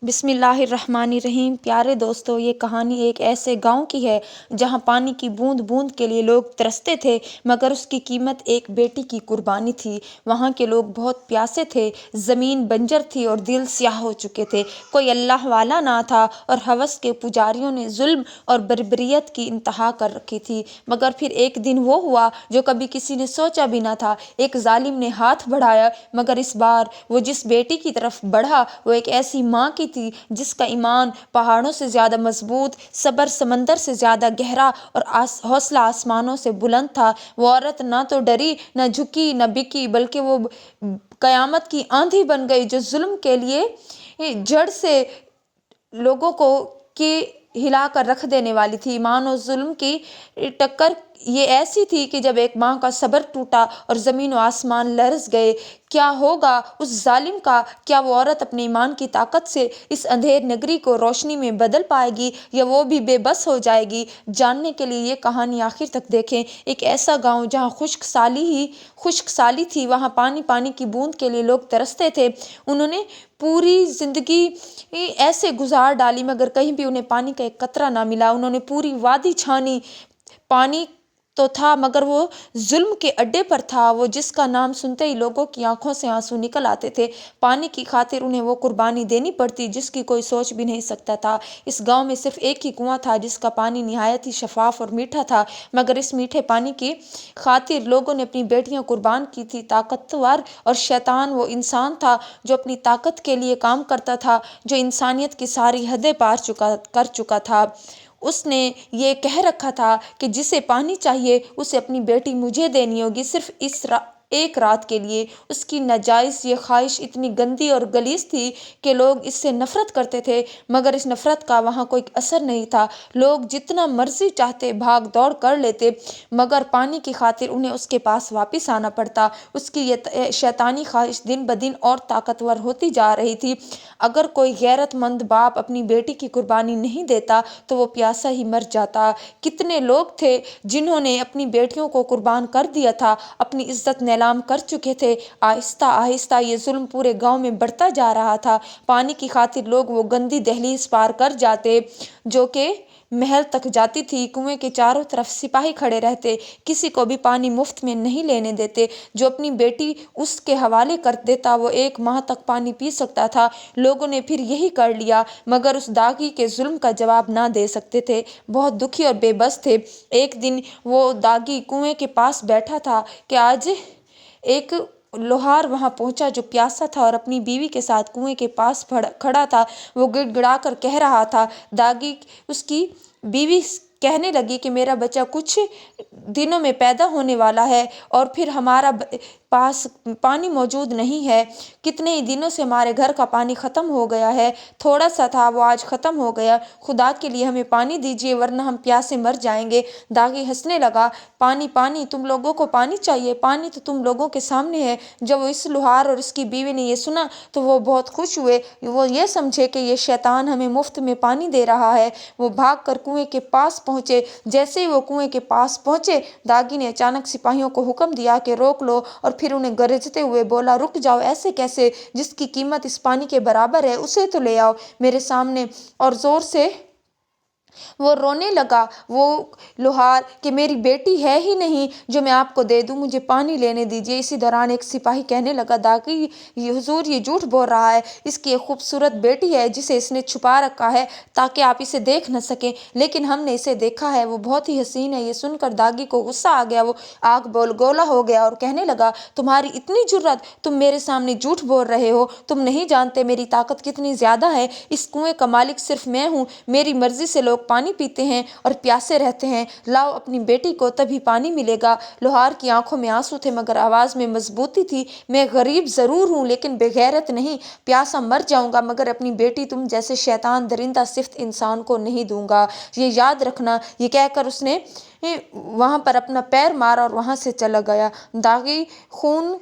بسم اللہ الرحمن الرحیم۔ پیارے دوستو، یہ کہانی ایک ایسے گاؤں کی ہے جہاں پانی کی بوند بوند کے لیے لوگ ترستے تھے، مگر اس کی قیمت ایک بیٹی کی قربانی تھی۔ وہاں کے لوگ بہت پیاسے تھے، زمین بنجر تھی اور دل سیاہ ہو چکے تھے۔ کوئی اللہ والا نہ تھا اور ہوس کے پجاریوں نے ظلم اور بربریت کی انتہا کر رکھی تھی۔ مگر پھر ایک دن وہ ہوا جو کبھی کسی نے سوچا بھی نہ تھا۔ ایک ظالم نے ہاتھ بڑھایا، مگر اس بار وہ جس بیٹی کی طرف بڑھا وہ ایک ایسی ماں کی تھی جس کا ایمان پہاڑوں سے زیادہ مضبوط، صبر سمندر سے زیادہ گہرا اور حوصلہ آسمانوں سے بلند تھا۔ وہ عورت نہ تو ڈری، نہ جھکی، نہ بکی، بلکہ وہ قیامت کی آندھی بن گئی جو ظلم کے لیے جڑ سے لوگوں کو ہلا کر رکھ دینے والی تھی۔ ایمان و ظلم کی ٹکر یہ ایسی تھی کہ جب ایک ماں کا صبر ٹوٹا اور زمین و آسمان لرز گئے، کیا ہوگا اس ظالم کا؟ کیا وہ عورت اپنے ایمان کی طاقت سے اس اندھیر نگری کو روشنی میں بدل پائے گی یا وہ بھی بے بس ہو جائے گی؟ جاننے کے لیے یہ کہانی آخر تک دیکھیں۔ ایک ایسا گاؤں جہاں خشک سالی تھی، وہاں پانی کی بوند کے لیے لوگ ترستے تھے۔ انہوں نے پوری زندگی ایسے گزار ڈالی مگر کہیں بھی انہیں پانی کا ایک قطرہ نہ ملا۔ انہوں نے پوری وادی چھانی، پانی تو تھا مگر وہ ظلم کے اڈے پر تھا، وہ جس کا نام سنتے ہی لوگوں کی آنکھوں سے آنسو نکل آتے تھے۔ پانی کی خاطر انہیں وہ قربانی دینی پڑتی جس کی کوئی سوچ بھی نہیں سکتا تھا۔ اس گاؤں میں صرف ایک ہی کنواں تھا جس کا پانی نہایت ہی شفاف اور میٹھا تھا، مگر اس میٹھے پانی کی خاطر لوگوں نے اپنی بیٹیاں قربان کی تھی۔ طاقتور اور شیطان وہ انسان تھا جو اپنی طاقت کے لیے کام کرتا تھا، جو انسانیت کی ساری حدیں پار کر چکا تھا۔ اس نے یہ کہہ رکھا تھا کہ جسے پانی چاہیے اسے اپنی بیٹی مجھے دینی ہوگی، صرف اس ایک رات کے لیے۔ اس کی ناجائز یہ خواہش اتنی گندی اور غلیظ تھی کہ لوگ اس سے نفرت کرتے تھے، مگر اس نفرت کا وہاں کوئی اثر نہیں تھا۔ لوگ جتنا مرضی چاہتے بھاگ دوڑ کر لیتے، مگر پانی کی خاطر انہیں اس کے پاس واپس آنا پڑتا۔ اس کی یہ شیطانی خواہش دن بدن اور طاقتور ہوتی جا رہی تھی۔ اگر کوئی غیرت مند باپ اپنی بیٹی کی قربانی نہیں دیتا تو وہ پیاسا ہی مر جاتا۔ کتنے لوگ تھے جنہوں نے اپنی بیٹیوں کو قربان کر دیا تھا، اپنی عزت نیلام کر چکے تھے۔ آہستہ آہستہ یہ ظلم پورے گاؤں میں بڑھتا جا رہا تھا۔ پانی کی خاطر لوگ وہ گندی دہلیز پار کر جاتے جو کہ محل تک جاتی تھی۔ کنویں کے چاروں طرف سپاہی کھڑے رہتے، کسی کو بھی پانی مفت میں نہیں لینے دیتے۔ جو اپنی بیٹی اس کے حوالے کر دیتا وہ 1 ماہ تک پانی پی سکتا تھا۔ لوگوں نے پھر یہی کر لیا، مگر اس داغی کے ظلم کا جواب نہ دے سکتے تھے۔ بہت دکھی اور بے بس تھے۔ ایک دن وہ داغی کنویں کے پاس بیٹھا تھا کہ آج ایک لوہار وہاں پہنچا جو پیاسا تھا اور اپنی بیوی کے ساتھ کنویں کے پاس کھڑا تھا۔ وہ گڑ گڑا کر کہہ رہا تھا۔ داغی اس کی بیوی کہنے لگی کہ میرا بچہ کچھ دنوں میں پیدا ہونے والا ہے اور پھر ہمارا پاس پانی موجود نہیں ہے۔ کتنے ہی دنوں سے ہمارے گھر کا پانی ختم ہو گیا ہے، تھوڑا سا تھا وہ آج ختم ہو گیا۔ خدا کے لیے ہمیں پانی دیجیے ورنہ ہم پیاسے مر جائیں گے۔ داغی ہنسنے لگا۔ پانی پانی، تم لوگوں کو پانی چاہیے؟ پانی تو تم لوگوں کے سامنے ہے۔ جب اس لوہار اور اس کی بیوی نے یہ سنا تو وہ بہت خوش ہوئے۔ وہ یہ سمجھے کہ یہ شیطان ہمیں مفت میں پانی دے رہا ہے۔ وہ بھاگ کر کنویں کے پاس پہنچے۔ جیسے ہی وہ کنویں کے پاس پہنچے، داغی نے اچانک سپاہیوں کو حکم دیا کہ روک لو، اور پھر انہیں گرجتے ہوئے بولا، رک جاؤ، ایسے کیسے؟ جس کی قیمت اس پانی کے برابر ہے اسے تو لے آؤ میرے سامنے۔ اور زور سے وہ رونے لگا وہ لوہار کہ میری بیٹی ہے ہی نہیں جو میں آپ کو دے دوں، مجھے پانی لینے دیجیے۔ اسی دوران ایک سپاہی کہنے لگا، داغی حضور یہ جھوٹ بول رہا ہے، اس کی ایک خوبصورت بیٹی ہے جسے اس نے چھپا رکھا ہے تاکہ آپ اسے دیکھ نہ سکیں، لیکن ہم نے اسے دیکھا ہے، وہ بہت ہی حسین ہے۔ یہ سن کر داغی کو غصہ آ گیا، وہ آگ گولا ہو گیا اور کہنے لگا، تمہاری اتنی جرأت، تم میرے سامنے جھوٹ بول رہے ہو، تم نہیں جانتے میری طاقت کتنی زیادہ ہے۔ اس کنویں کا مالک صرف میں ہوں، میری مرضی سے لوگ پانی پیتے ہیں اور پیاسے رہتے ہیں۔ لاؤ اپنی بیٹی کو، تبھی پانی ملے گا۔ لوہار کی آنکھوں میں آنسو تھے مگر آواز میں مضبوطی تھی۔ میں غریب ضرور ہوں لیکن بے غیرت نہیں، پیاسا مر جاؤں گا مگر اپنی بیٹی تم جیسے شیطان درندہ صفت انسان کو نہیں دوں گا، یہ یاد رکھنا۔ یہ کہہ کر اس نے وہاں پر اپنا پیر مارا اور وہاں سے چلا گیا۔ داغی خون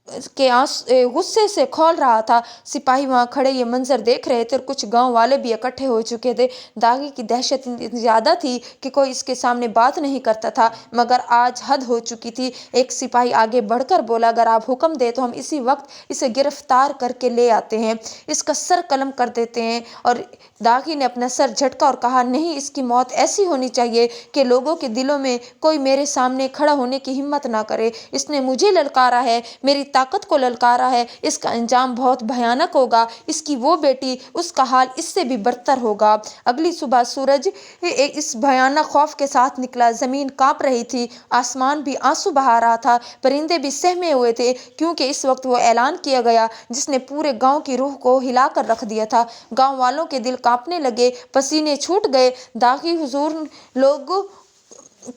गुस्से से खौल रहा था। सिपाही वहाँ खड़े ये मंजर देख रहे थे और कुछ गांव वाले भी इकट्ठे हो चुके थे। दागी की दहशत इतनी ज़्यादा थी कि कोई इसके सामने बात नहीं करता था, मगर आज हद हो चुकी थी। एक सिपाही आगे बढ़कर बोला, अगर आप हुक्म दे तो हम इसी वक्त इसे गिरफ्तार करके ले आते हैं, इसका सर कलम कर देते हैं। और दागी ने अपना सर झटका और कहा, नहीं, इसकी मौत ऐसी होनी चाहिए कि लोगों के दिलों में कोई मेरे सामने खड़ा होने की हिम्मत ना करे। इसने मुझे ललकारा है, मेरी ताकत को ललकारा है, इसका अंजाम बहुत भयानक होगा। इसकी वो बेटी, उसका हाल इससे भी बदतर होगा। अगली सुबह सूरज इस भयानक खौफ के साथ निकला। जमीन कांप रही थी, आसमान भी आंसू बहा रहा था, परिंदे भी सहमे हुए थे, क्योंकि इस वक्त वो ऐलान किया गया जिसने पूरे गांव की रूह को हिलाकर रख दिया था। गांव वालों के दिल कांपने लगे, पसीने छूट गए। दागी, हुजूर, लोग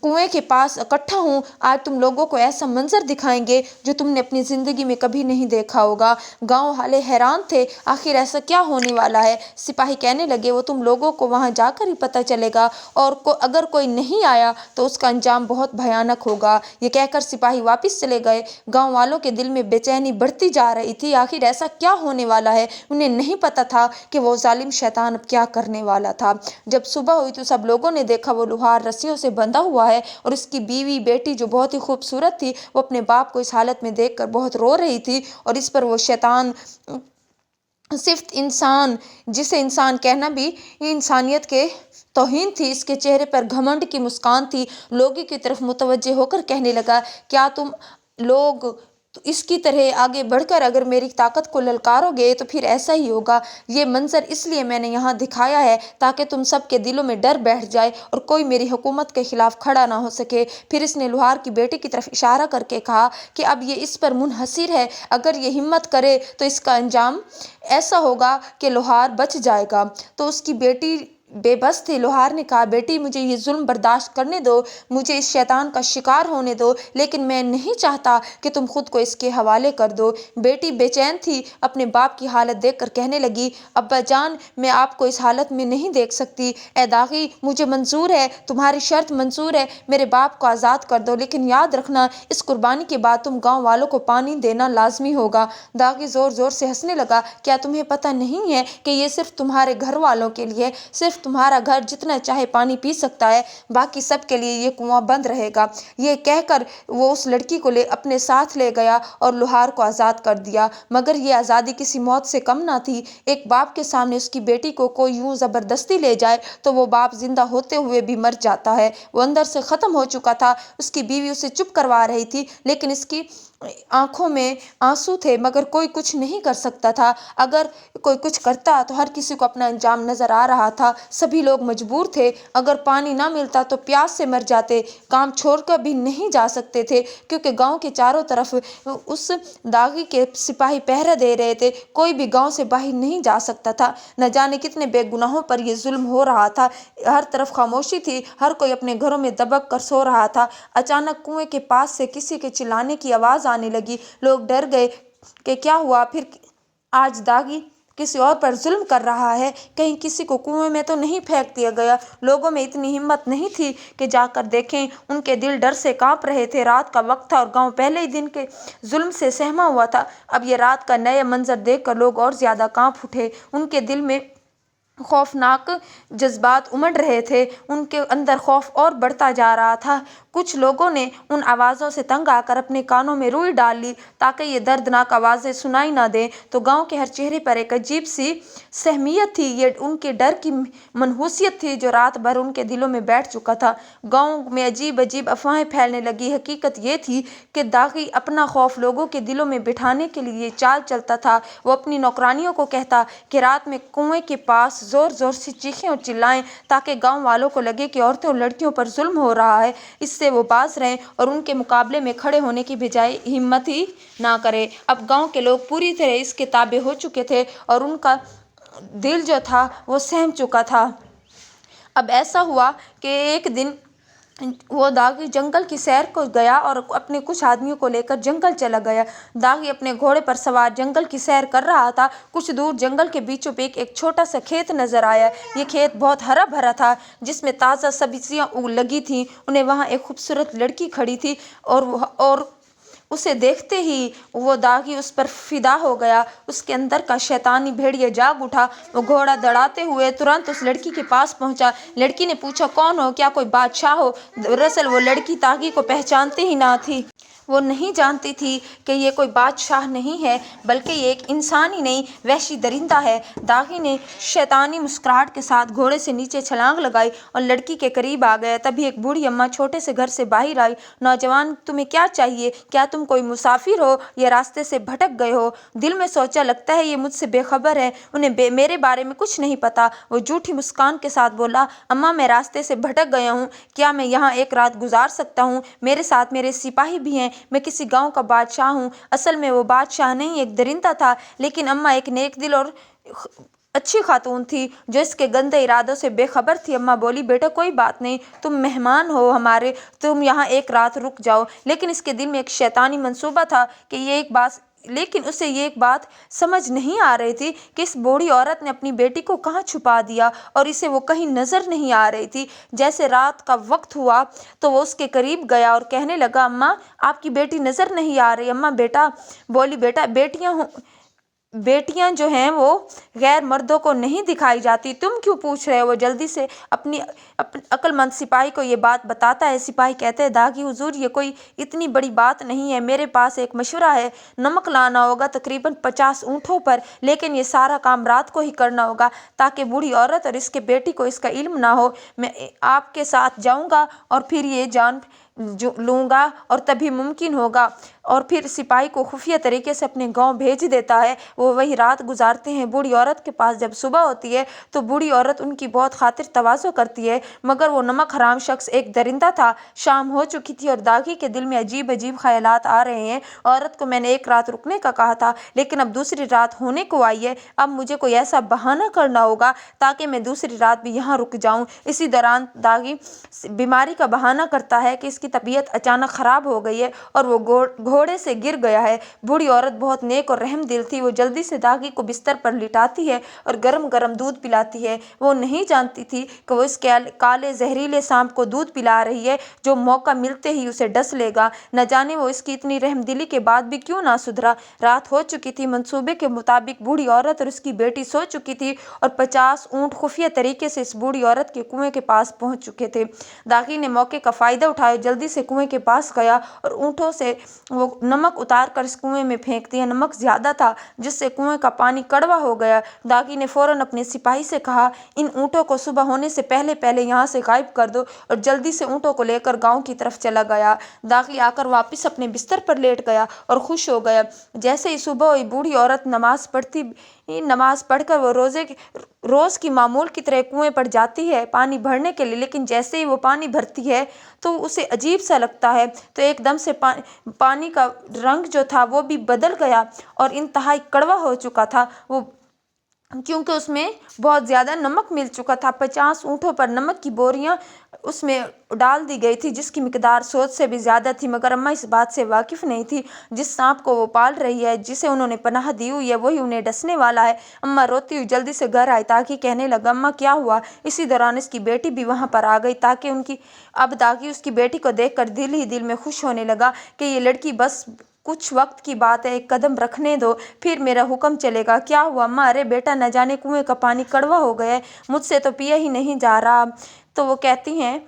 कुएं के पास इकट्ठा हूँ। आज तुम लोगों को ऐसा मंजर दिखाएंगे जो तुमने अपनी जिंदगी में कभी नहीं देखा होगा। गांव वाले हैरान थे, आखिर ऐसा क्या होने वाला है। सिपाही कहने लगे, वो तुम लोगों को वहां जाकर ही पता चलेगा, और अगर कोई नहीं आया तो उसका अंजाम बहुत भयानक होगा। ये कहकर सिपाही वापिस चले गए। गाँव वालों के दिल में बेचैनी बढ़ती जा रही थी, आखिर ऐसा क्या होने वाला है। उन्हें नहीं पता था कि वो जालिम शैतान अब क्या करने वाला था। जब सुबह हुई तो सब लोगों ने देखा वो लुहार रस्सियों से बंधा हुआ है, और उसकी बीवी बेटी जो बहुत ही खूबसूरत थी, वो अपने बाप को इस हालत में देखकर बहुत रो रही थी। और इस पर वो शैतान, सिर्फ इंसान, जिसे इंसान कहना भी इंसानियत के तौहीन थी, इसके चेहरे पर घमंड की मुस्कान थी। लोगों की तरफ मुतवज्जे होकर कहने लगा, क्या तुम लोग तो इसकी तरह आगे बढ़कर अगर मेरी ताकत को ललकारोगे तो फिर ऐसा ही होगा। ये मंजर इसलिए मैंने यहाँ दिखाया है ताकि तुम सबके दिलों में डर बैठ जाए और कोई मेरी हुकूमत के खिलाफ खड़ा ना हो सके। फिर इसने लुहार की बेटी की तरफ इशारा करके कहा कि अब ये इस पर मुनहसिर है, अगर ये हिम्मत करे तो इसका अंजाम ऐसा होगा कि लुहार बच जाएगा। तो उसकी बेटी बेबस थी। लुहार ने कहा, बेटी, मुझे ये जुल्म बर्दाश्त करने दो, मुझे इस शैतान का शिकार होने दो, लेकिन मैं नहीं चाहता कि तुम खुद को इसके हवाले कर दो। बेटी बेचैन थी, अपने बाप की हालत देखकर कहने लगी, अब्बा जान, मैं आपको इस हालत में नहीं देख सकती। ए दागी, मुझे मंजूर है, तुम्हारी शर्त मंजूर है, मेरे बाप को आज़ाद कर दो, लेकिन याद रखना इस कुर्बानी के बाद तुम गाँव वालों को पानी देना लाजमी होगा। दागी ज़ोर ज़ोर से हंसने लगा, क्या तुम्हें पता नहीं है कि ये सिर्फ तुम्हारे घर वालों के लिए, सिर्फ तुम्हारा घर जितना चाहे पानी पी सकता है, बाकी सब के लिए ये कुआं बंद रहेगा। ये कहकर वो उस लड़की को अपने साथ ले गया और लुहार को आज़ाद कर दिया। मगर ये आज़ादी किसी मौत से कम ना थी। एक बाप के सामने उसकी बेटी को कोई यूं ज़बरदस्ती ले जाए तो वो बाप जिंदा होते हुए भी मर जाता है। वो अंदर से ख़त्म हो चुका था। उसकी बीवी उसे चुप करवा रही थी, लेकिन इसकी आंखों में आंसू थे, मगर कोई कुछ नहीं कर सकता था। अगर कोई कुछ करता तो हर किसी को अपना अंजाम नजर आ रहा था। सभी लोग मजबूर थे, अगर पानी ना मिलता तो प्यास से मर जाते, काम छोड़कर भी नहीं जा सकते थे, क्योंकि गांव के चारों तरफ उस दागी के सिपाही पहरा दे रहे थे। कोई भी गांव से बाहर नहीं जा सकता था। न जाने कितने बेगुनाहों पर यह जुल्म हो रहा था। हर तरफ खामोशी थी, हर कोई अपने घरों में दबक कर सो रहा था। अचानक कुएं के पास से किसी के चिल्लाने की आवाज आने लगी। लोग डर गए कि क्या हुआ, फिर आज दागी किसी और पर जुल्म कर रहा है, कहीं किसी को कुएं में तो नहीं फेंक दिया गया। लोगों में इतनी हिम्मत नहीं थी कि जाकर देखें। उनके दिल डर से कांप रहे थे। रात का वक्त था और गांव पहले ही दिन के जुल्म से सहमा हुआ था। अब ये रात का नया मंजर देखकर लोग और ज्यादा कांप उठे। उनके दिल में खौफनाक जज्बात उमड़ रहे थे। उनके अंदर खौफ और बढ़ता जा रहा था। कुछ लोगों ने उन आवाज़ों से तंग आकर अपने कानों में रुई डाल ली ताकि ये दर्दनाक आवाज़ें सुनाई ना दें। तो गांव के हर चेहरे पर एक अजीब सी सहमियत थी। ये उनके डर की मनहूसियत थी जो रात भर उनके दिलों में बैठ चुका था। गांव में अजीब अजीब अफवाहें फैलने लगी। हकीकत ये थी कि दागी अपना खौफ लोगों के दिलों में बिठाने के लिए चाल चलता था। वो अपनी नौकरानियों को कहता कि रात में कुएं के पास जोर जोर से चीखें और चिल्लाएं ताकि गांव वालों को लगे कि औरतों और लड़कियों पर जुल्म हो रहा है। इससे वो बाज रहें और उनके मुकाबले में खड़े होने की बजाय हिम्मत ही ना करें। अब गांव के लोग पूरी तरह इसके ताबे हो चुके थे और उनका दिल जो था वो सहम चुका था। अब ऐसा हुआ कि एक दिन वो दागी जंगल की सैर को गया और अपने कुछ आदमियों को लेकर जंगल चला गया। दागी अपने घोड़े पर सवार जंगल की सैर कर रहा था। कुछ दूर जंगल के बीचों बीच एक छोटा सा खेत नजर आया। ये खेत बहुत हरा भरा था, जिसमें ताज़ा सब्जियां लगी थी। उन्हें वहाँ एक खूबसूरत लड़की खड़ी थी और उसे देखते ही वो दागी उस पर फिदा हो गया। उसके अंदर का शैतानी भेड़िया जाग उठा। वो घोड़ा दौड़ाते हुए तुरंत उस लड़की के पास पहुंचा। लड़की ने पूछा, कौन हो, क्या कोई बादशाह हो? दरअसल वो लड़की दागी को पहचानती ही ना थी। वो नहीं जानती थी कि ये कोई बादशाह नहीं है, बल्कि ये एक इंसान ही नहीं, वहशी दरिंदा है। दागी ने शैतानी मुस्कुराहट के साथ घोड़े से नीचे छलांग लगाई और लड़की के करीब आ गया। तभी एक बूढ़ी अम्मा छोटे से घर से बाहर आई। नौजवान, तुम्हें क्या चाहिए? क्या तुम कोई मुसाफिर हो या रास्ते से भटक गए हो? दिल में सोचा, लगता है ये मुझसे बेखबर है, उन्हें मेरे बारे में कुछ नहीं पता। वो झूठी मुस्कान के साथ बोला, अम्मा मैं रास्ते से भटक गया हूँ, क्या मैं यहाँ एक रात गुजार सकता हूँ? मेरे साथ मेरे सिपाही भी हैं, मैं किसी गांव का बादशाह हूँ। असल में वो बादशाह नहीं, एक दरिंदा था, लेकिन अम्मा एक नेक दिल और अच्छी खातून थी जो इसके गंदे इरादों से बेखबर थी। अम्मा बोली, बेटा कोई बात नहीं, तुम मेहमान हो हमारे, तुम यहाँ एक रात रुक जाओ। लेकिन इसके दिल में एक शैतानी मंसूबा था कि उसे ये एक बात समझ नहीं आ रही थी कि इस बूढ़ी औरत ने अपनी बेटी को कहाँ छुपा दिया और इसे वो कहीं नजर नहीं आ रही थी। जैसे रात का वक्त हुआ तो वो उसके करीब गया और कहने लगा, अम्मा आपकी बेटी नजर नहीं आ रही। अम्मा बोली, बेटा बेटियां जो हैं वो गैर मर्दों को नहीं दिखाई जाती, तुम क्यों पूछ रहे हो? वो जल्दी से अपनी अक्लमंद सिपाही को ये बात बताता है। सिपाही कहते हैं, दागी हुजूर ये कोई इतनी बड़ी बात नहीं है, मेरे पास एक मशवरा है। नमक लाना होगा तकरीबन 50 ऊँटों पर, लेकिन ये सारा काम रात को ही करना होगा ताकि बूढ़ी औरत और इसके बेटी को इसका इल्म ना हो। मैं आपके साथ जाऊँगा और फिर ये जान जो लूँगा और तभी मुमकिन होगा। और फिर सिपाही को खुफिया तरीके से अपने गांव भेज देता है। वो वही रात गुजारते हैं। बूढ़ी औरत के पास जब सुबह होती है तो बूढ़ी औरत उनकी बहुत खातिर तवाज़ो करती है, मगर वो नमक हराम शख्स एक दरिंदा था। शाम हो चुकी थी और दागी के दिल में अजीब अजीब ख्यालात आ रहे हैं। औरत को मैंने एक रात रुकने का कहा था, लेकिन अब दूसरी रात होने को आई है। अब मुझे कोई ऐसा बहाना करना होगा ताकि मैं दूसरी रात भी यहाँ रुक जाऊँ। इसी दौरान दागी बीमारी का बहाना करता है कि इसकी तबीयत अचानक ख़राब हो गई है और वो घोड़े से गिर गया है। बूढ़ी औरत बहुत नेक और रहम दिल थी। वो जल्दी से दागी को बिस्तर पर लिटाती है और गरम गरम दूध पिलाती है। वो नहीं जानती थी कि वो इस काले जहरीले सांप को दूध पिला रही है जो मौका मिलते ही उसे डस लेगा। न जाने वो इसकी इतनी रहमदिली के बाद भी क्यों ना सुधरा। रात हो चुकी थी। मंसूबे के मुताबिक बूढ़ी औरत और उसकी बेटी सो चुकी थी और 50 ऊँट खुफिया तरीके से इस बूढ़ी औरत के कुएं के पास पहुंच चुके थे। दागी ने मौके का फायदा उठाया, जल्दी से कुएं के पास गया और ऊँटों से वो नमक उतार कर इस कुएं में फेंक दिया। नमक ज्यादा था जिससे कुएं का पानी कड़वा हो गया। दागी ने फौरन अपने सिपाही से कहा, इन ऊँटों को सुबह होने से पहले पहले यहाँ से गायब कर दो, और जल्दी से ऊँटों को लेकर गांव की तरफ चला गया। दागी आकर वापस अपने बिस्तर पर लेट गया और खुश हो गया। जैसे ही सुबह हुई बूढ़ी औरत नमाज पढ़कर वो रोज की मामूल की तरह कुएं पर जाती है पानी भरने के लिए, लेकिन जैसे ही वो पानी भरती है तो उसे अजीब सा लगता है। तो एकदम से पानी का रंग जो था वो भी बदल गया और इंतहाई कड़वा हो चुका था, वो क्योंकि उसमें बहुत ज़्यादा नमक मिल चुका था। 50 ऊँटों पर नमक की बोरियां उसमें डाल दी गई थी जिसकी मिकदार सोच से भी ज़्यादा थी। मगर अम्मा इस बात से वाकिफ़ नहीं थी। जिस सांप को वो पाल रही है, जिसे उन्होंने पनाह दी हुई है, वही उन्हें डसने वाला है। अम्मा रोती हुई जल्दी से घर आई ताकि कहने लगा, अम्मा क्या हुआ? इसी दौरान इसकी बेटी भी वहाँ पर आ गई ताकि उसकी बेटी को देख कर दिल ही दिल में खुश होने लगा कि ये लड़की बस कुछ वक्त की बात है, एक कदम रखने दो फिर मेरा हुक्म चलेगा। क्या हुआ अम्मा? अरे बेटा, न जाने कुएं का पानी कड़वा हो गया है, मुझसे तो पिया ही नहीं जा रहा। तो वो कहती हैं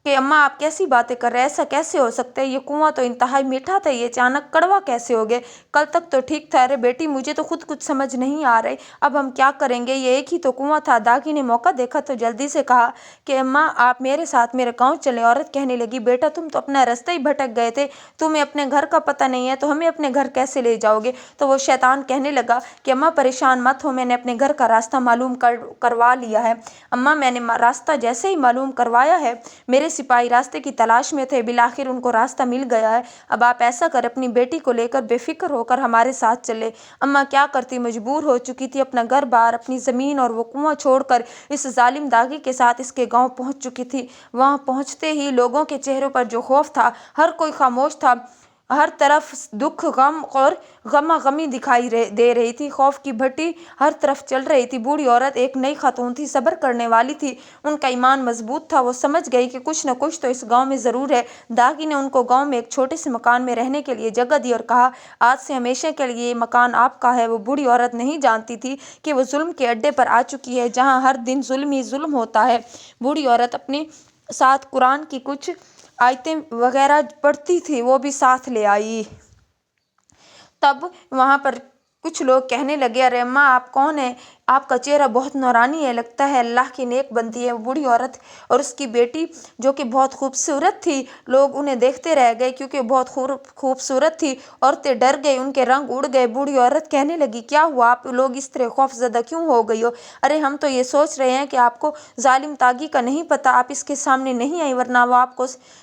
कि अम्मा आप कैसी बातें कर रहे हैं, ऐसा कैसे हो सकता है? ये कुआं तो इंतहाई मीठा था, ये अचानक कड़वा कैसे हो गया? कल तक तो ठीक था। अरे बेटी, मुझे तो खुद कुछ समझ नहीं आ रही, अब हम क्या करेंगे? ये एक ही तो कुआं था। दागी ने मौका देखा तो जल्दी से कहा कि अम्मा आप मेरे साथ मेरे गाँव चले। औरत कहने लगी, बेटा तुम तो अपना रास्ता ही भटक गए थे, तुम्हें अपने घर का पता नहीं है तो हमें अपने घर कैसे ले जाओगे? तो वो शैतान कहने लगा कि अम्मा परेशान मत हो, मैंने अपने घर का रास्ता मालूम करवा लिया है। अम्मा मैंने रास्ता जैसे ही मालूम करवाया है, मेरे सिपाही रास्ते की तलाश में थे, बिलाखिर उनको रास्ता मिल गया है। अब आप ऐसा कर अपनी बेटी को लेकर बेफिक्र होकर हमारे साथ चले। अम्मा क्या करती, मजबूर हो चुकी थी। अपना घर बार, अपनी ज़मीन और वो कुआं छोड़कर इस जालिम दागी के साथ इसके गांव पहुंच चुकी थी। वहां पहुंचते ही लोगों के चेहरों पर जो खौफ था, हर कोई खामोश था। हर तरफ दुख, गम और गमा-गमी दिखाई दे रही थी। खौफ की भट्टी हर तरफ चल रही थी। बूढ़ी औरत एक नई खातून थी, सब्र करने वाली थी। उनका ईमान मजबूत था। वो समझ गई कि कुछ न कुछ तो इस गांव में ज़रूर है। दागी ने उनको गांव में एक छोटे से मकान में रहने के लिए जगह दी और कहा, आज से हमेशा के लिए ये मकान आपका है। वो बूढ़ी औरत नहीं जानती थी कि वो जुल्म के अड्डे पर आ चुकी है, जहाँ हर दिन जुल्म ही जुल्म होता है। बूढ़ी औरत अपने साथ कुरान की कुछ आयतें वगैरह पढ़ती थी, वो भी साथ ले आई। तब वहाँ पर कुछ लोग कहने लगे, अरे अम्मा, आप कौन है? आपका चेहरा बहुत नूरानी है, लगता है अल्लाह की नेक बंदी है। बूढ़ी औरत और उसकी बेटी जो कि बहुत खूबसूरत थी, लोग उन्हें देखते रह गए क्योंकि बहुत खूबसूरत थी। औरतें डर गई, उनके रंग उड़ गए। बूढ़ी औरत कहने लगी, क्या हुआ, आप लोग इस तरह खौफजदा क्यों हो गई हो? अरे हम तो ये सोच रहे हैं कि आपको जालिम तागी का नहीं पता, आप इसके सामने नहीं आई, वरना वो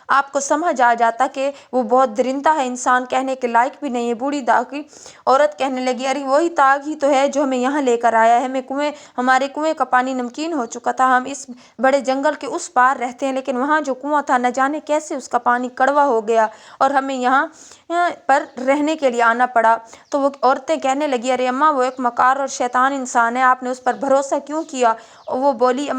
आपको समझ आ जाता कि वो बहुत दरिंदा है, इंसान कहने के लायक भी नहीं है। बूढ़ी दागी औरत कहने लगी, अरे वही ताग ही तो है जो हमें यहाँ लेकर आया है। हमारे कुएं का पानी नमकीन हो चुका था। हम इस बड़े जंगल के उस पार रहते हैं, लेकिन वहाँ जो कुआं था न जाने कैसे उसका पानी कड़वा हो गया और हमें यहाँ पर रहने के लिए आना पड़ा। तो वो औरतें कहने लगी, अरे अम्मा, वो एक मकार और शैतान इंसान है, आपने उस पर भरोसा क्यों किया? और वो बोली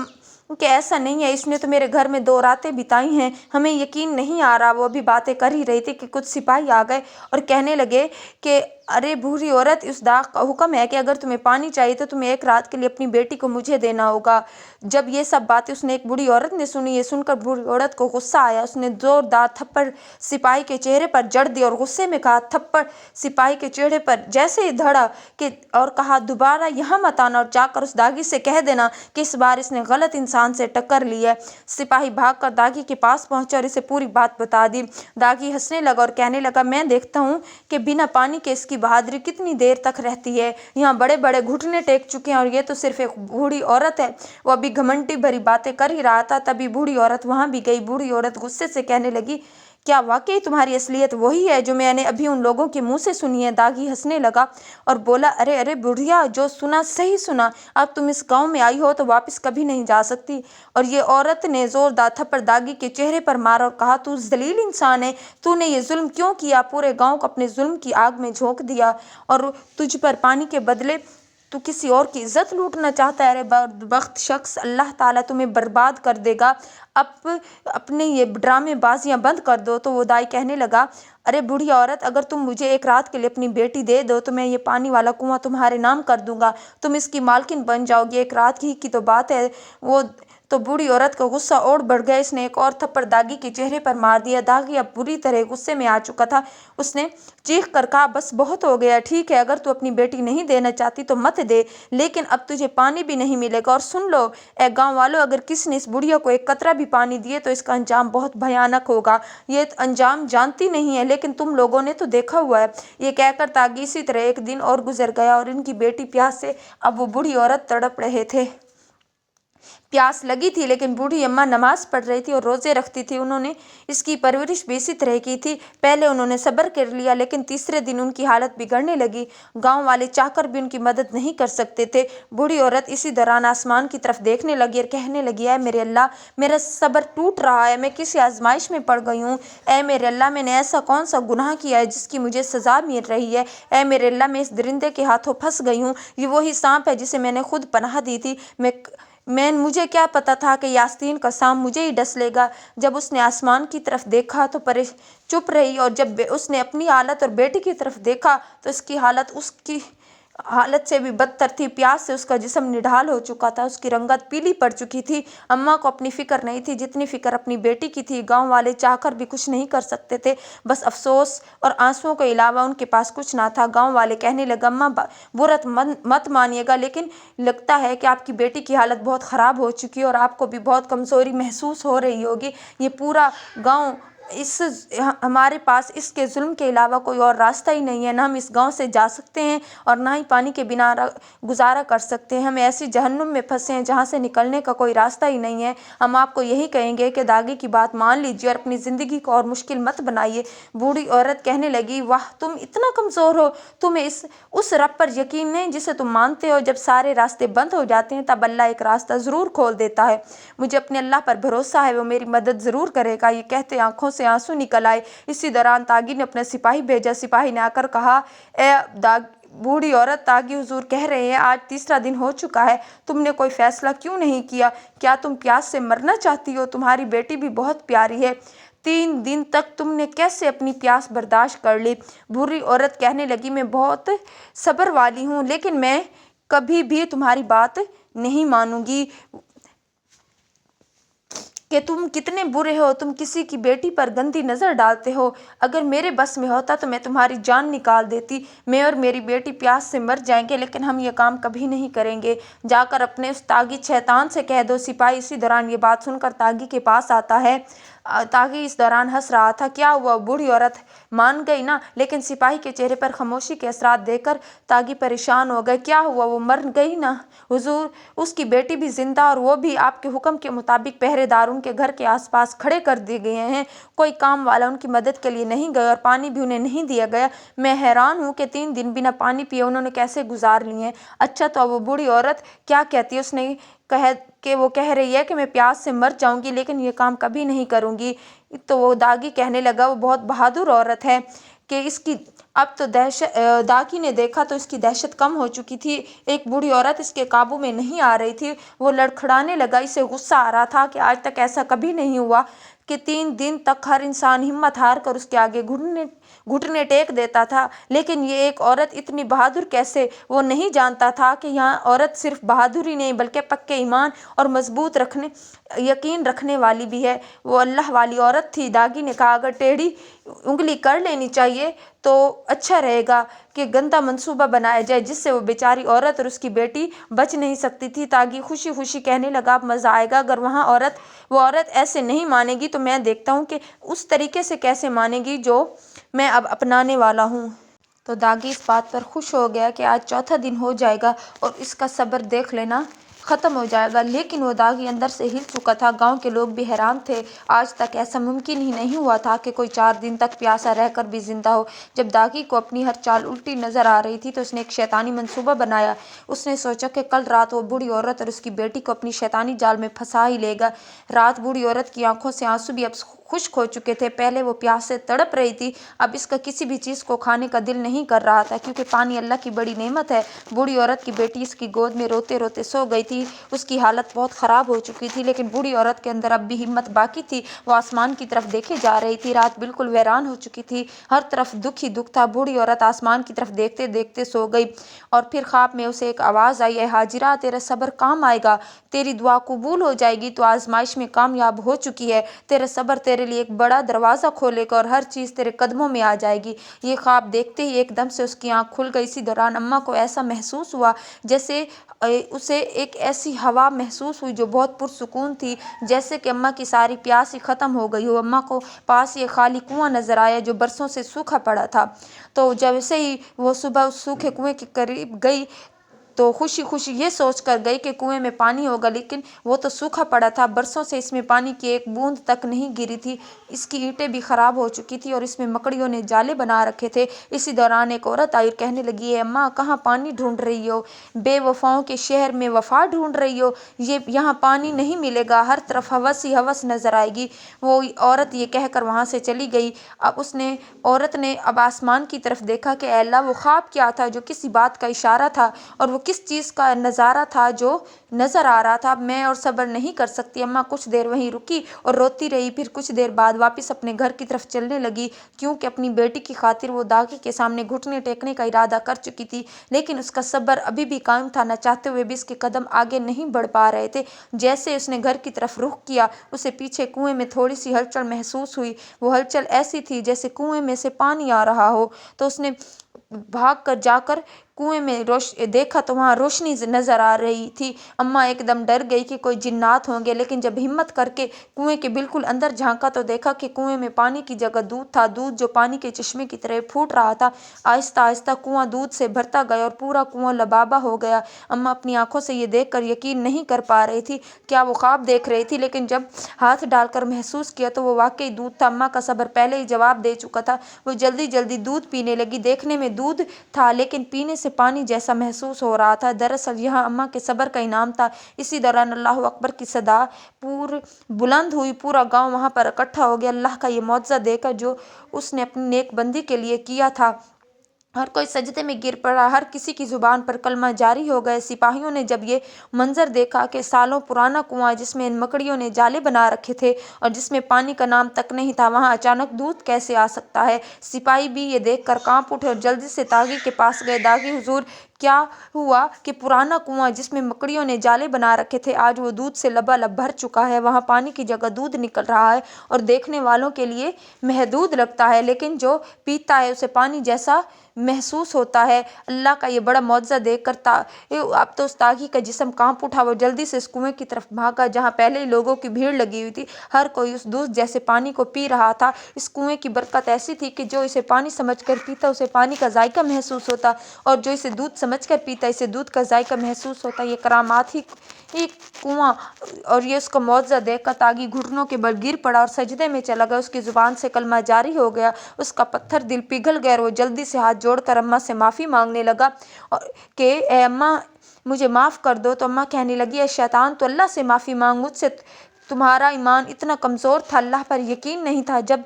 कि ऐसा नहीं है, इसने तो मेरे घर में 2 रातें बिताई हैं, हमें यकीन नहीं आ रहा। वो अभी बातें कर ही रही थी कि कुछ सिपाही आ गए और कहने लगे कि अरे बूढ़ी औरत, इस दाग का हुक्म है कि अगर तुम्हें पानी चाहिए तो तुम्हें 1 रात के लिए अपनी बेटी को मुझे देना होगा। जब ये सब बातें उसने एक बूढ़ी औरत ने सुनी, ये सुनकर बूढ़ी औरत को गुस्सा आया। उसने जोरदार थप्पड़ सिपाही के चेहरे पर जड़ दिया और गुस्से में कहा, थप्पड़ सिपाही के चेहरे पर जैसे ही धड़ा कि और कहा, दोबारा यहाँ मत आना और जाकर उस दागी से कह देना कि इस बार इसने गलत इंसान से टक्कर ली है। सिपाही भागकर दागी के पास पहुंचा और इसे पूरी बात बता दी। दागी हंसने लगा और कहने लगा, मैं देखता हूँ कि बिना पानी के इसकी बहादुरी कितनी देर तक रहती है। यहाँ बड़े बड़े घुटने टेक चुके हैं और ये तो सिर्फ एक बूढ़ी औरत है। वो अभी घमंडी भरी बातें कर ही रहा था, तभी बूढ़ी औरत वहां भी गई। बूढ़ी औरत गुस्से से कहने लगी, क्या वाकई तुम्हारी असलियत वही है जो मैंने अभी उन लोगों के मुंह से सुनी है? दागी हंसने लगा और बोला, अरे अरे बुढ़िया, जो सुना सही सुना। अब तुम इस गांव में आई हो तो वापस कभी नहीं जा सकती। और ये औरत ने जोरदार थप्पड़ दागी के चेहरे पर मारा और कहा, तू जलील इंसान है, तूने ये जुल्म क्यों किया? पूरे गाँव को अपने जुल्म की आग में झोंक दिया और तुझ पर पानी के बदले तू किसी और की इज्जत लूटना चाहता है। अरे बदबख्त शख्स, अल्लाह ताला तुम्हें बर्बाद कर देगा। अब अपने ये ड्रामेबाजियां बंद कर दो। तो वो दाई कहने लगा, अरे बूढ़ी औरत, अगर तुम मुझे 1 रात के लिए अपनी बेटी दे दो तो मैं ये पानी वाला कुआं तुम्हारे नाम कर दूंगा, तुम इसकी मालकिन बन जाओगी। 1 रात की तो बात है। वो तो बूढ़ी औरत का गुस्सा और बढ़ गया। इसने एक और थप्पड़ दागी के चेहरे पर मार दिया। दागी अब बुरी तरह गुस्से में आ चुका था। उसने चीख कर कहा, बस बहुत हो गया, ठीक है, अगर तू अपनी बेटी नहीं देना चाहती तो मत दे, लेकिन अब तुझे पानी भी नहीं मिलेगा। और सुन लो ए गाँव वालों, अगर किसी ने इस बुढ़िया को 1 कतरा भी पानी दिए तो इसका अंजाम बहुत भयानक होगा। ये अंजाम जानती नहीं है, लेकिन तुम लोगों ने तो देखा हुआ है। ये कहकर तागी इसी तरह एक दिन और गुजर गया और इनकी बेटी प्यास से अब वो बूढ़ी औरत तड़प रहे थे। प्यास लगी थी, लेकिन बूढ़ी अम्मा नमाज पढ़ रही थी और रोजे रखती थी। उन्होंने इसकी परवरिश भी इसी तरह की थी। पहले उन्होंने सब्र कर लिया, लेकिन तीसरे दिन उनकी हालत बिगड़ने लगी। गांव वाले चाहकर भी उनकी मदद नहीं कर सकते थे। बूढ़ी औरत इसी दौरान आसमान की तरफ देखने लगी और कहने लगी, ऐ मेरे अल्लाह, मेरा सब्र टूट रहा है, मैं किसी आजमाइश में पड़ गई हूँ। ऐ मेरे अल्लाह, मैंने ऐसा कौन सा गुनाह किया है जिसकी मुझे सजा मिल रही है? ऐ मेरे अल्लाह, मैं इस दरिंदे के हाथों फंस गई हूँ। ये वही सांप है जिसे मैंने खुद पनाह दी थी। मुझे क्या पता था कि यास्तीन का सांप मुझे ही डस लेगा। जब उसने आसमान की तरफ देखा तो चुप रही, और जब उसने अपनी हालत और बेटी की तरफ देखा तो उसकी हालत से भी बदतर थी। प्यास से उसका जिस्म निढाल हो चुका था, उसकी रंगत पीली पड़ चुकी थी। अम्मा को अपनी फिक्र नहीं थी जितनी फिक्र अपनी बेटी की थी। गांव वाले चाहकर भी कुछ नहीं कर सकते थे, बस अफसोस और आंसुओं के अलावा उनके पास कुछ ना था। गांव वाले कहने लगे, अम्मा बुरा मत मानिएगा, लेकिन लगता है कि आपकी बेटी की हालत बहुत ख़राब हो चुकी है और आपको भी बहुत कमज़ोरी महसूस हो रही होगी। ये पूरा गाँव हमारे पास इसके जुल्म के अलावा कोई और रास्ता ही नहीं है। ना हम इस गांव से जा सकते हैं और ना ही पानी के बिना गुजारा कर सकते हैं। हम ऐसी जहन्नुम में फंसे हैं जहां से निकलने का कोई रास्ता ही नहीं है। हम आपको यही कहेंगे कि दागी की बात मान लीजिए और अपनी ज़िंदगी को और मुश्किल मत बनाइए। बूढ़ी औरत कहने लगी, वाह, तुम इतना कमज़ोर हो, तुम्हें उस रब पर यकीन नहीं जिसे तुम मानते हो। जब सारे रास्ते बंद हो जाते हैं तब अल्लाह एक रास्ता ज़रूर खोल देता है। मुझे अपने अल्लाह पर भरोसा है, वो मेरी मदद ज़रूर करेगा। ये कहते आंखों से आंसू निकल आए। इसी दौरान तागी ने अपना सिपाही भेजा। सिपाही ने आकर कहा, ए बूढ़ी औरत, तागी हुजूर कह रहे हैं आज तीसरा दिन हो चुका है, तुमने कोई फैसला क्यों नहीं किया? क्या तुम प्यास से मरना चाहती हो? तुम्हारी बेटी भी बहुत प्यारी है। 3 दिन तक तुमने कैसे अपनी प्यास बर्दाश्त कर ली? बूढ़ी औरत कहने लगी, मैं बहुत सब्र वाली हूँ, लेकिन मैं कभी भी तुम्हारी बात नहीं मानूंगी कि तुम कितने बुरे हो, तुम किसी की बेटी पर गंदी नज़र डालते हो। अगर मेरे बस में होता तो मैं तुम्हारी जान निकाल देती। मैं और मेरी बेटी प्यास से मर जाएंगे, लेकिन हम ये काम कभी नहीं करेंगे। जाकर अपने उस तागी शैतान से कह दो। सिपाही इसी दौरान ये बात सुनकर तागी के पास आता है। तागी इस दौरान हंस रहा था। क्या हुआ? बूढ़ी औरत मान गई ना? लेकिन सिपाही के चेहरे पर खामोशी के असरात देखकर तागी परेशान हो गए। क्या हुआ? वो मर गई ना हुजूर, उसकी बेटी भी जिंदा, और वो भी आपके हुक्म के मुताबिक पहरेदार उनके घर के आसपास खड़े कर दिए गए हैं। कोई काम वाला उनकी मदद के लिए नहीं गया और पानी भी उन्हें नहीं दिया गया। मैं हैरान हूँ कि 3 दिन बिना पानी पिए उन्होंने कैसे गुजार लिए हैं। अच्छा, तो अब वो बूढ़ी औरत क्या कहती है? उसने वो कह रही है कि मैं प्यास से मर जाऊंगी, लेकिन ये काम कभी नहीं करूंगी। तो वो दागी कहने लगा, वो बहुत बहादुर औरत है कि इसकी अब तो दागी ने देखा तो इसकी दहशत कम हो चुकी थी। एक बूढ़ी औरत इसके काबू में नहीं आ रही थी। वो लड़खड़ाने लगा। इसे गुस्सा आ रहा था कि आज तक ऐसा कभी नहीं हुआ कि 3 दिन तक हर इंसान हिम्मत हार कर उसके आगे घुटने टेक देता था, लेकिन ये एक औरत इतनी बहादुर कैसे? वो नहीं जानता था कि यहाँ औरत सिर्फ बहादुरी नहीं बल्कि पक्के ईमान और मजबूत यकीन रखने वाली भी है। वो अल्लाह वाली औरत थी। दागी ने कहा, अगर टेढ़ी उंगली कर लेनी चाहिए तो अच्छा रहेगा कि गंदा मंसूबा बनाया जाए जिससे वो बेचारी औरत और उसकी बेटी बच नहीं सकती थी। तागी खुशी खुशी कहने लगा, अब मज़ा आएगा। अगर वो औरत ऐसे नहीं मानेगी तो मैं देखता हूँ कि उस तरीके से कैसे मानेगी जो मैं अब अपनाने वाला हूँ। तो दागी इस बात पर खुश हो गया कि आज चौथा दिन हो जाएगा और इसका सब्र देख लेना ख़त्म हो जाएगा। लेकिन वो दागी अंदर से हिल चुका था। गांव के लोग भी हैरान थे। आज तक ऐसा मुमकिन ही नहीं हुआ था कि कोई 4 दिन तक प्यासा रहकर भी जिंदा हो। जब दागी को अपनी हर चाल उल्टी नज़र आ रही थी तो उसने एक शैतानी मंसूबा बनाया। उसने सोचा कि कल रात वो बूढ़ी औरत और उसकी बेटी को अपनी शैतानी जाल में फंसा ही लेगा। रात बूढ़ी औरत की आंखों से आंसू भी अब खुश्क हो चुके थे। पहले वो प्यास से तड़प रही थी, अब इसका किसी भी चीज़ को खाने का दिल नहीं कर रहा था, क्योंकि पानी अल्लाह की बड़ी नेमत है। बूढ़ी औरत की बेटी इसकी गोद में रोते रोते सो गई थी। उसकी हालत बहुत ख़राब हो चुकी थी, लेकिन बूढ़ी औरत के अंदर अब भी हिम्मत बाकी थी। वो आसमान की तरफ देखे जा रही थी। रात बिल्कुल वीरान हो चुकी थी, हर तरफ दुख ही दुख था। बूढ़ी औरत आसमान की तरफ देखते देखते सो गई और फिर ख्वाब में उसे एक आवाज़ आई, हाजिरा, तेरा सब्र काम आएगा, तेरी दुआ कबूल हो जाएगी, तो आजमाइश में कामयाब हो चुकी है। तेरा सब्र तेरे लिए एक बड़ा दरवाज़ा खोलेगा और हर चीज़ तेरे कदमों में आ जाएगी। ये ख्वाब देखते ही एकदम से उसकी आंख खुल गई। इसी दौरान अम्मा को ऐसा महसूस हुआ जैसे उसे एक ऐसी हवा महसूस हुई जो बहुत पुरसुकून थी, जैसे कि अम्मा की सारी प्यास ही ख़त्म हो गई हो। अम्मा को पास ये खाली कुआं नज़र आया जो बरसों से सूखा पड़ा था। तो जैसे ही वो सुबह उस सूखे कुएं के करीब गई तो खुशी खुशी ये सोच कर गई कि कुएं में पानी होगा, लेकिन वो तो सूखा पड़ा था। बरसों से इसमें पानी की एक बूंद तक नहीं गिरी थी। इसकी ईंटें भी ख़राब हो चुकी थी और इसमें मकड़ियों ने जाले बना रखे थे। इसी दौरान एक औरत आई और कहने लगी, अम्मा, कहाँ पानी ढूंढ रही हो? बेवफाओं के शहर में वफा ढूंढ रही हो? ये यहाँ पानी नहीं मिलेगा, हर तरफ हवस ही हवस नज़र आएगी। वो औरत ये कहकर वहाँ से चली गई। अब औरत ने अब आसमान की तरफ देखा कि अल्लाह, वो ख्वाब क्या था जो किसी बात का इशारा था और वो किस चीज़ का नज़ारा था जो नज़र आ रहा था। मैं और सब्र नहीं कर सकती। अम्मा कुछ देर वहीं रुकी और रोती रही। फिर कुछ देर बाद वापस अपने घर की तरफ चलने लगी, क्योंकि अपनी बेटी की खातिर वो दागी के सामने घुटने टेकने का इरादा कर चुकी थी। लेकिन उसका सब्र अभी भी कायम था। न चाहते हुए भी इसके कदम आगे नहीं बढ़ पा रहे थे। जैसे उसने घर की तरफ रुख किया, उसे पीछे कुएं में थोड़ी सी हलचल महसूस हुई। वो हलचल ऐसी थी जैसे कुएं में से पानी आ रहा हो। तो उसने भाग कर जाकर कुएं में देखा तो वहाँ रोशनी नजर आ रही थी। अम्मा एकदम डर गई कि कोई जिन्नात होंगे, लेकिन जब हिम्मत करके कुएं के बिल्कुल अंदर झांका तो देखा कि कुएं में पानी की जगह दूध था। दूध जो पानी के चश्मे की तरह फूट रहा था। आहिस्ता आहिस्ता कुआं दूध से भरता गया और पूरा कुआं लबाबा हो गया। अम्मा अपनी आंखों से ये देखकर यकीन नहीं कर पा रही थी। क्या वो ख्वाब देख रही थी? लेकिन जब हाथ डालकर महसूस किया तो वो वाकई दूध था। अम्मा का सब्र पहले ही जवाब दे चुका था। वो जल्दी जल्दी दूध पीने लगी। देखने में दूध था, लेकिन पीने से पानी जैसा महसूस हो रहा था। दरअसल यह अम्मा के सब्र का इनाम नाम था। इसी दौरान अल्लाह अकबर की सदा बुलंद हुई, पूरा गांव वहां पर इकट्ठा हो गया। अल्लाह का ये मौजज़ा देखकर जो उसने अपनी नेक बंदी के लिए किया था, हर कोई सजदे में गिर पड़ा, हर किसी की जुबान पर कलमा जारी हो गए। सिपाहियों ने जब ये मंजर देखा कि सालों पुराना कुआं जिसमें इन मकड़ियों ने जाले बना रखे थे और जिसमें पानी का नाम तक नहीं था, वहां अचानक दूध कैसे आ सकता है। सिपाही भी ये देखकर कांप उठे और जल्दी से तागी के पास गए। दागी हुजूर, क्या हुआ कि पुराना कुआं जिसमें मकड़ियों ने जाले बना रखे थे, आज वो दूध से लबालब भर चुका है। वहां पानी की जगह दूध निकल रहा है और देखने वालों के लिए महदूद लगता है, लेकिन जो पीता है उसे पानी जैसा महसूस होता है। अल्लाह का ये बड़ा मौजज़ा देखकर अब तो उस तागी का जिस्म कांप उठा। वो जल्दी से इस कुएं की तरफ भागा जहाँ पहले ही लोगों की भीड़ लगी हुई थी। हर कोई उस दूध जैसे पानी को पी रहा था। इस कुएं की बरकत ऐसी थी कि जो इसे पानी समझकर पीता उसे पानी का जायका महसूस होता, और जो इसे दूध समझकर पीता इसे दूध का जायका महसूस होता। ये करामात ही एक कुआं और ये उसका मौजज़ा देखकर तागी घुटनों के बल गिर पड़ा और सजदे में चला गया। उसकी जुबान से कलमा जारी हो गया। उसका पत्थर दिल पिघल गया और वो जल्दी से हाथ जोड़कर अम्मा से माफ़ी मांगने लगा कि ए अम्मा, मुझे माफ़ कर दो। तो अम्मा कहने लगी, ए शैतान, तो अल्लाह से माफ़ी मांग, मुझसे तुम्हारा ईमान इतना कमज़ोर था, अल्लाह पर यकीन नहीं था। जब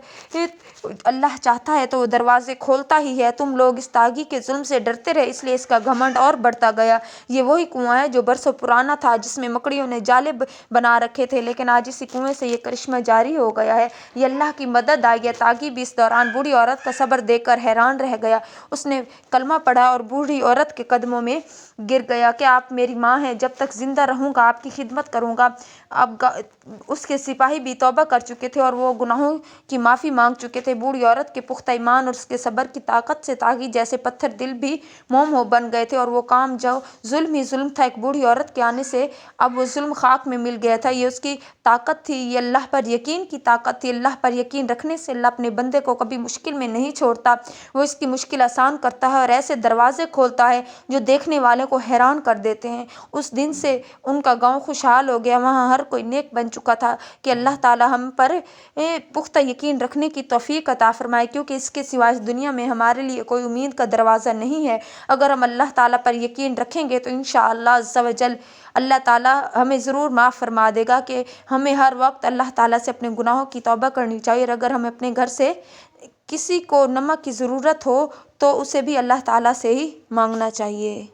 अल्लाह चाहता है तो वो दरवाजे खोलता ही है। तुम लोग इस तागी के जुल्म से डरते रहे, इसलिए इसका घमंड और बढ़ता गया। ये वही कुआं है जो बरसों पुराना था, जिसमें मकड़ियों ने जाले बना रखे थे, लेकिन आज इसी कुएं से ये करिश्मा जारी हो गया है। ये अल्लाह की मदद आई है। तागी भी इस दौरान बूढ़ी औरत का सब्र देखकर हैरान रह गया। उसने कलमा पढ़ा और बूढ़ी औरत के कदमों में गिर गया कि आप मेरी माँ हैं, जब तक जिंदा रहूँगा आपकी खिदमत करूँगा। अब उसके सिपाही भी तौबा कर चुके थे और वो गुनाहों की माफ़ी मांग चुके थे। बूढ़ी औरत के पुख्ता ईमान और उसके सब्र की ताकत से तागी जैसे पत्थर दिल भी मोम हो बन गए थे, और वो काम जो जुल्म ही जुल्म था, एक बूढ़ी औरत के आने से अब वो जुल्म खाक में मिल गया था। ये उसकी ताकत थी, ये अल्लाह पर यकीन की ताकत थी। अल्लाह पर यकीन रखने से अल्लाह अपने बंदे को कभी मुश्किल में नहीं छोड़ता, वो इसकी मुश्किल आसान करता है और ऐसे दरवाजे खोलता है जो देखने वाले को हैरान कर देते हैं। उस दिन से उनका गाँव खुशहाल हो गया। वहाँ हर कोई नेक बन चुका था। कि अल्लाह ताला हम पर पुख्ता यकीन रखने की तौफीक अता फरमाए, क्योंकि इसके सिवा इस दुनिया में हमारे लिए कोई उम्मीद का दरवाज़ा नहीं है। अगर हम अल्लाह ताला पर यकीन रखेंगे तो इंशाअल्लाह अज़्ज़ा वजल अल्लाह ताला हमें ज़रूर माफ़ फरमा देगा। कि हमें हर वक्त अल्लाह ताला से अपने गुनाहों की तौबा करनी चाहिए, और अगर हमें अपने घर से किसी को नमक की ज़रूरत हो तो उसे भी अल्लाह ताला से ही मांगना चाहिए।